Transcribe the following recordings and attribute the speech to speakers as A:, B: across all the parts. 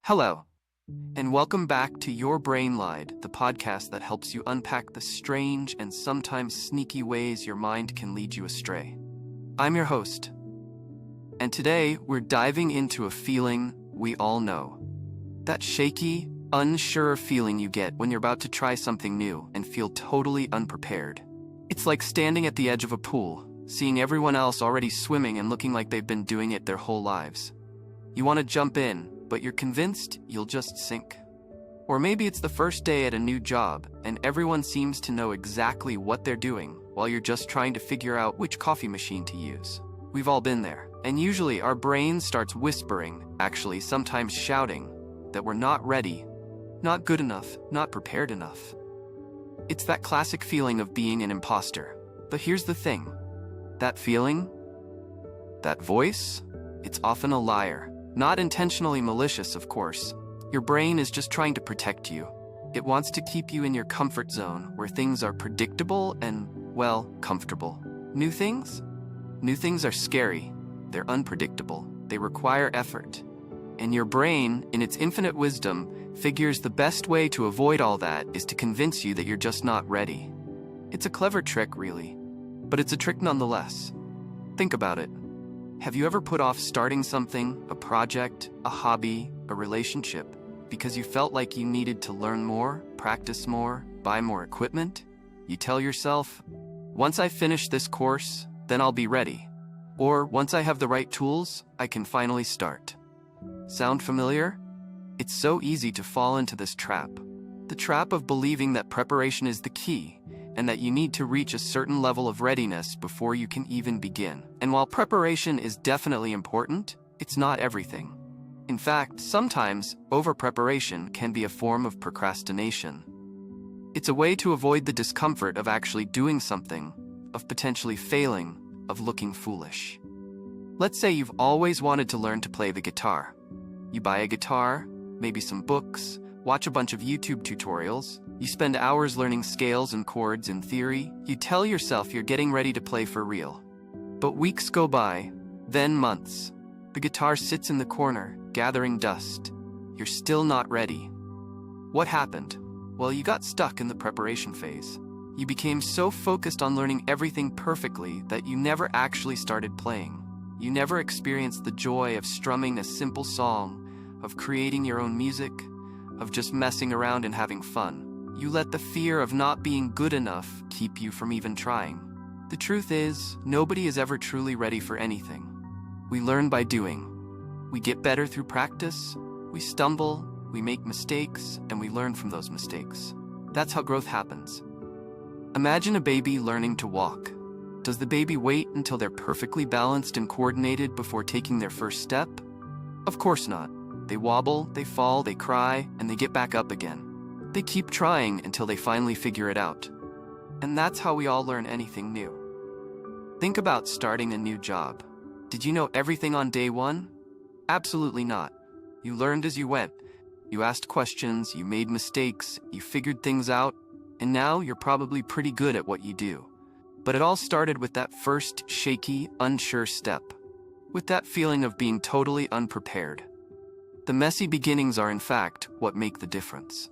A: Hello, and welcome back to Your Brain Lied, the podcast that helps you unpack the strange and sometimes sneaky ways your mind can lead you astray. I'm your host, and today we're diving into a feeling we all know. That shaky, unsure feeling you get when you're about to try something new and feel totally unprepared. It's like standing at the edge of a pool, seeing everyone else already swimming and looking like they've been doing it their whole lives. You want to jump in, but you're convinced you'll just sink. Or maybe it's the first day at a new job, and everyone seems to know exactly what they're doing while you're just trying to figure out which coffee machine to use. We've all been there, and usually our brain starts whispering, actually sometimes shouting, that we're not ready, not good enough, not prepared enough. It's that classic feeling of being an imposter. But here's the thing. That feeling, that voice, it's often a liar. Not intentionally malicious, of course. Your brain is just trying to protect you. It wants to keep you in your comfort zone where things are predictable and, well, comfortable. New things? New things are scary. They're unpredictable. They require effort. And your brain, in its infinite wisdom, figures the best way to avoid all that is to convince you that you're just not ready. It's a clever trick, really. But it's a trick nonetheless. Think about it. Have you ever put off starting something, a project, a hobby, a relationship, because you felt like you needed to learn more, practice more, buy more equipment? You tell yourself, once I finish this course, then I'll be ready. Or once I have the right tools, I can finally start. Sound familiar? It's so easy to fall into this trap. The trap of believing that preparation is the key, and that you need to reach a certain level of readiness before you can even begin. And while preparation is definitely important, it's not everything. In fact, sometimes over-preparation can be a form of procrastination. It's a way to avoid the discomfort of actually doing something, of potentially failing, of looking foolish. Let's say you've always wanted to learn to play the guitar. You buy a guitar, maybe some books, watch a bunch of YouTube tutorials. You spend hours learning scales and chords in theory. You tell yourself you're getting ready to play for real. But weeks go by, then months. The guitar sits in the corner, gathering dust. You're still not ready. What happened? Well, you got stuck in the preparation phase. You became so focused on learning everything perfectly that you never actually started playing. You never experienced the joy of strumming a simple song, of creating your own music, of just messing around and having fun. You let the fear of not being good enough keep you from even trying. The truth is, nobody is ever truly ready for anything. We learn by doing. We get better through practice, we stumble, we make mistakes, and we learn from those mistakes. That's how growth happens. Imagine a baby learning to walk. Does the baby wait until they're perfectly balanced and coordinated before taking their first step? Of course not. They wobble, they fall, they cry, and they get back up again. They keep trying until they finally figure it out. And that's how we all learn anything new. Think about starting a new job. Did you know everything on day one? Absolutely not. You learned as you went. You asked questions, you made mistakes, you figured things out, and now you're probably pretty good at what you do. But it all started with that first shaky, unsure step. With that feeling of being totally unprepared. The messy beginnings are, in fact, what make the difference.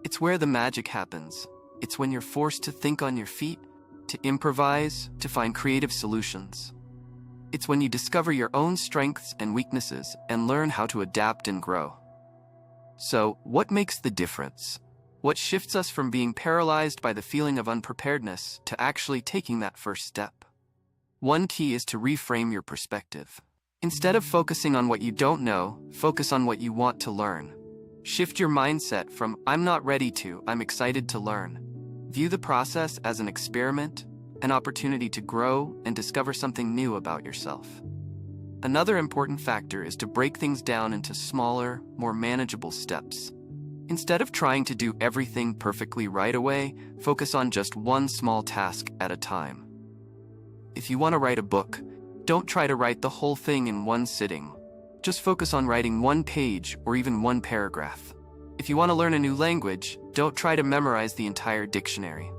A: It's where the magic happens. It's when you're forced to think on your feet, to improvise, to find creative solutions. It's when you discover your own strengths and weaknesses and learn how to adapt and grow. So, what makes the difference? What shifts us from being paralyzed by the feeling of unpreparedness to actually taking that first step? One key is to reframe your perspective. Instead of focusing on what you don't know, focus on what you want to learn. Shift your mindset from, I'm not ready to, I'm excited to learn. View the process as an experiment, an opportunity to grow and discover something new about yourself. Another important factor is to break things down into smaller, more manageable steps. Instead of trying to do everything perfectly right away, focus on just one small task at a time. If you want to write a book, don't try to write the whole thing in one sitting. Just focus on writing one page or even one paragraph. If you want to learn a new language, don't try to memorize the entire dictionary.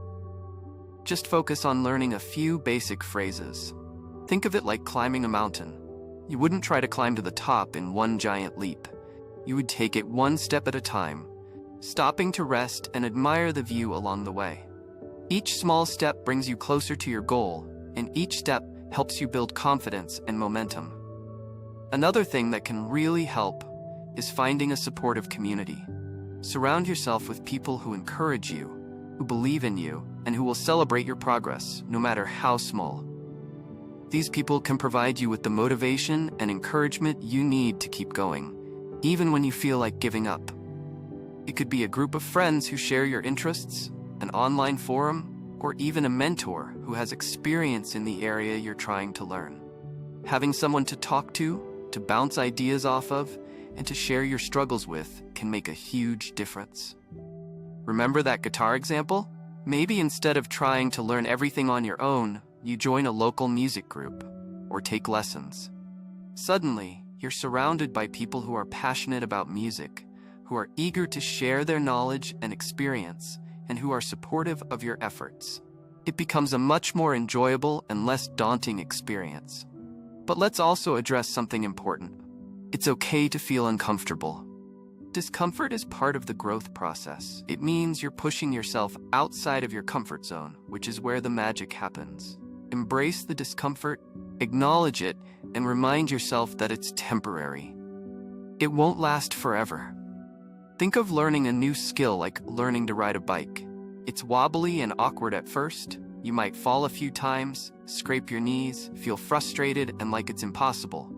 A: Just focus on learning a few basic phrases. Think of it like climbing a mountain. You wouldn't try to climb to the top in one giant leap. you would take it one step at a time, stopping to rest and admire the view along the way. Each small step brings you closer to your goal, and each step helps you build confidence and momentum. Another thing that can really help is finding a supportive community. Surround yourself with people who encourage you, who believe in you, and who will celebrate your progress, no matter how small. These people can provide you with the motivation and encouragement you need to keep going, even when you feel like giving up. It could be a group of friends who share your interests, an online forum, or even a mentor who has experience in the area you're trying to learn. Having someone to talk to bounce ideas off of, and to share your struggles with can make a huge difference. Remember that guitar example? Maybe instead of trying to learn everything on your own, you join a local music group or take lessons. Suddenly, you're surrounded by people who are passionate about music, who are eager to share their knowledge and experience, and who are supportive of your efforts. It becomes a much more enjoyable and less daunting experience. But let's also address something important. It's okay to feel uncomfortable. Discomfort is part of the growth process. It means you're pushing yourself outside of your comfort zone, which is where the magic happens. Embrace the discomfort, acknowledge it, and remind yourself that it's temporary. It won't last forever. Think of learning a new skill like learning to ride a bike. It's wobbly and awkward at first. You might fall a few times, scrape your knees, feel frustrated and like it's impossible.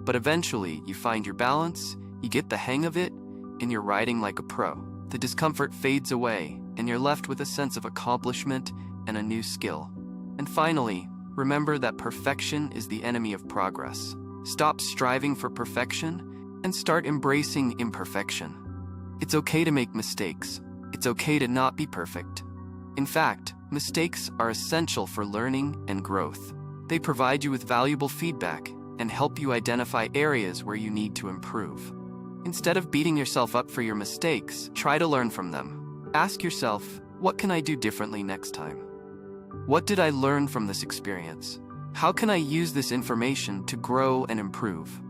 A: But eventually, you find your balance, you get the hang of it, and you're riding like a pro. The discomfort fades away, and you're left with a sense of accomplishment and a new skill. And finally, remember that perfection is the enemy of progress. Stop striving for perfection and start embracing imperfection. It's okay to make mistakes. It's okay to not be perfect. In fact, mistakes are essential for learning and growth. They provide you with valuable feedback and help you identify areas where you need to improve. Instead of beating yourself up for your mistakes, try to learn from them. Ask yourself, what can I do differently next time? What did I learn from this experience? How can I use this information to grow and improve?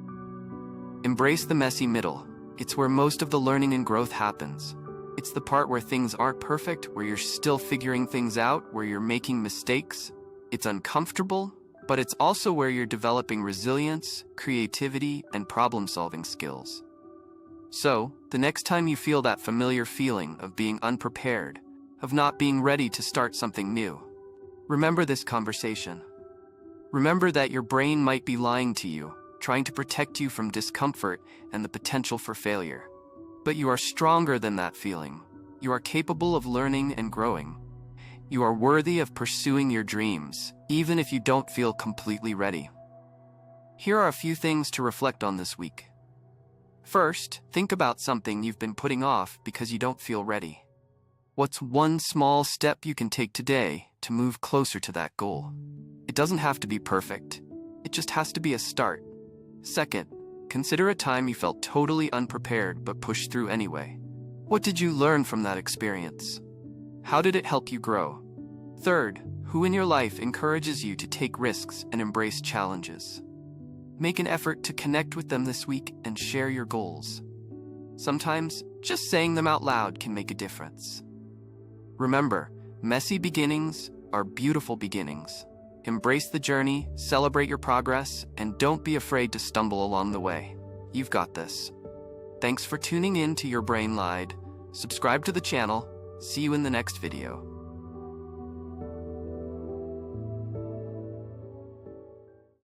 A: Embrace the messy middle. It's where most of the learning and growth happens. It's the part where things aren't perfect, where you're still figuring things out, where you're making mistakes. It's uncomfortable, but it's also where you're developing resilience, creativity, and problem-solving skills. So, the next time you feel that familiar feeling of being unprepared, of not being ready to start something new, remember this conversation. Remember that your brain might be lying to you, trying to protect you from discomfort and the potential for failure. But you are stronger than that feeling. You are capable of learning and growing. You are worthy of pursuing your dreams, even if you don't feel completely ready. Here are a few things to reflect on this week. First, think about something you've been putting off because you don't feel ready. What's one small step you can take today to move closer to that goal? It doesn't have to be perfect. It just has to be a start. Second, consider a time you felt totally unprepared but pushed through anyway. What did you learn from that experience? How did it help you grow? Third, who in your life encourages you to take risks and embrace challenges? Make an effort to connect with them this week and share your goals. Sometimes, just saying them out loud can make a difference. Remember, messy beginnings are beautiful beginnings. Embrace the journey, celebrate your progress, and don't be afraid to stumble along the way. You've got this. Thanks for tuning in to Your Brain Lied. Subscribe to the channel. See you in the next video.